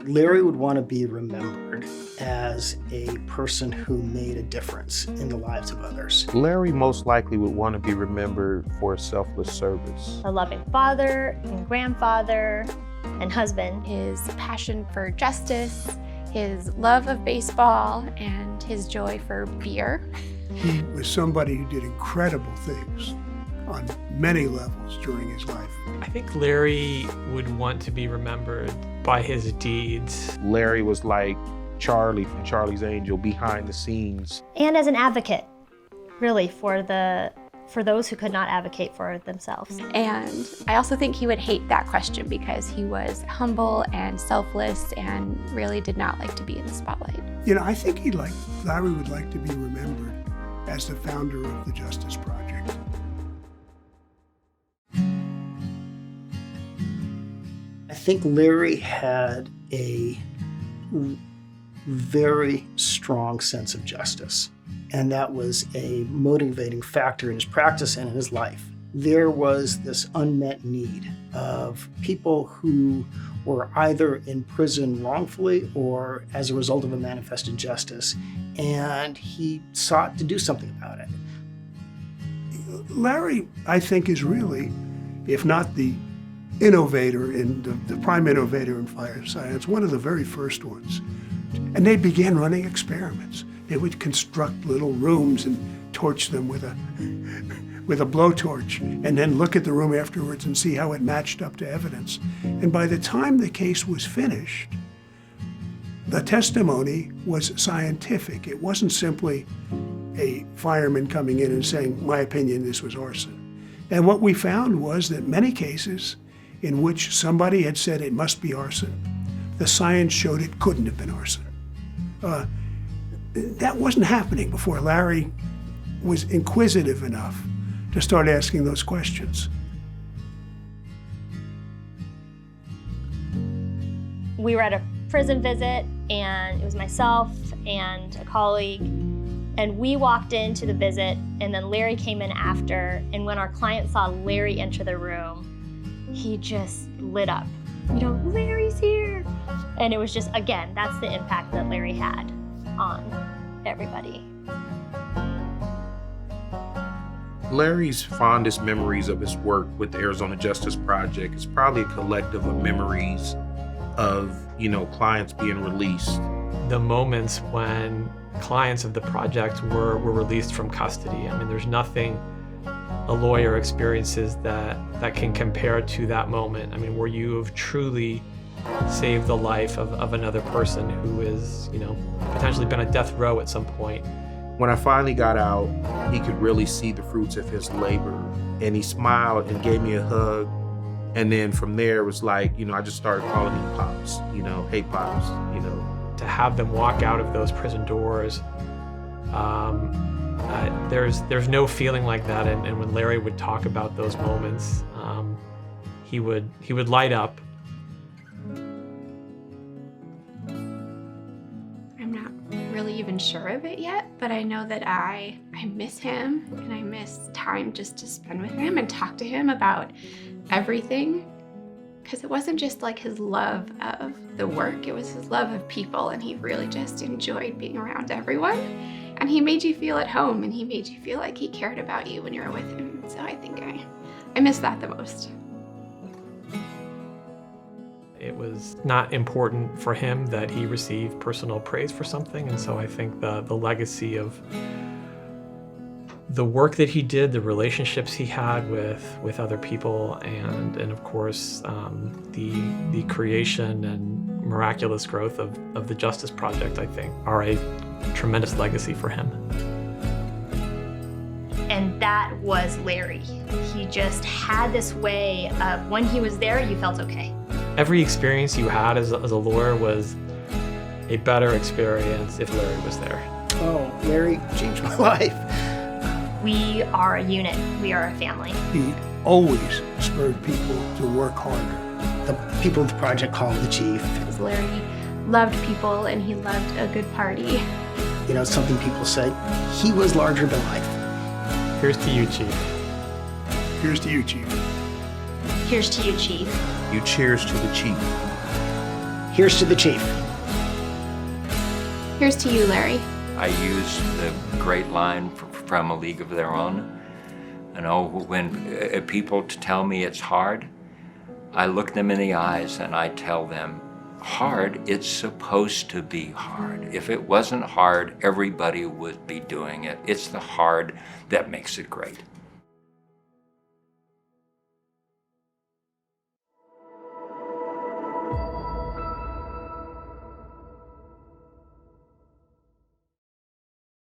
Larry would want to be remembered as a person who made a difference in the lives of others. Larry most likely would want to be remembered for selfless service. A loving father and grandfather and husband. His passion for justice, his love of baseball, and his joy for beer. He was somebody who did incredible things on many levels during his life. I think Larry would want to be remembered by his deeds. Larry was like Charlie from Charlie's Angel, behind the scenes. And as an advocate, really, for those who could not advocate for themselves. And I also think he would hate that question because he was humble and selfless and really did not like to be in the spotlight. You know, I think Larry would like to be remembered as the founder of the Justice Project. I think Larry had a very strong sense of justice, and that was a motivating factor in his practice and in his life. There was this unmet need of people who were either in prison wrongfully or as a result of a manifest injustice, and he sought to do something about it. Larry, I think, is really, if not the innovator, the prime innovator in fire science, one of the very first ones. And they began running experiments. They would construct little rooms and torch them with a blowtorch, and then look at the room afterwards and see how it matched up to evidence. And by the time the case was finished, the testimony was scientific. It wasn't simply a fireman coming in and saying, "My opinion, this was arson." And what we found was that many cases in which somebody had said it must be arson, the science showed it couldn't have been arson. That wasn't happening before Larry was inquisitive enough to start asking those questions. We were at a prison visit, and it was myself and a colleague, and we walked into the visit, and then Larry came in after, and when our client saw Larry enter the room, he just lit up. You know, Larry's here! And it was just, again, that's the impact that Larry had on everybody. Larry's fondest memories of his work with the Arizona Justice Project is probably a collective of memories of, clients being released. The moments when clients of the project were released from custody. I mean, there's nothing a lawyer experiences that can compare to that moment. I mean, where you have truly saved the life of another person who is, potentially been on death row at some point. When I finally got out, he could really see the fruits of his labor, and he smiled and gave me a hug. And then from there, it was like, I just started calling him Pops, hey Pops, To have them walk out of those prison doors, there's no feeling like that. And when Larry would talk about those moments, he would light up. I'm not really even sure of it yet, but I know that I miss him, and I miss time just to spend with him and talk to him about everything. Because it wasn't just like his love of the work, it was his love of people, and he really just enjoyed being around everyone. And he made you feel at home, and he made you feel like he cared about you when you were with him. So I think I miss that the most. It was not important for him that he received personal praise for something, and so I think the legacy of the work that he did, the relationships he had with other people, and of course the creation and miraculous growth of the Justice Project, I think, are a tremendous legacy for him. And that was Larry. He just had this way of, when he was there, you felt okay. Every experience you had as a lawyer was a better experience if Larry was there. Oh, Larry changed my life. We are a unit. We are a family. He always spurred people to work harder. The people of the project call him the chief. Because Larry loved people, and he loved a good party. Something people say, he was larger than life. Here's to you, Chief. Here's to you, Chief. Here's to you, Chief. You cheers to the chief. Here's to the chief. Here's to you, Larry. I use the great line from A League of Their Own. You know, when people tell me it's hard, I look them in the eyes and I tell them, hard, it's supposed to be hard. If it wasn't hard, everybody would be doing it. It's the hard that makes it great.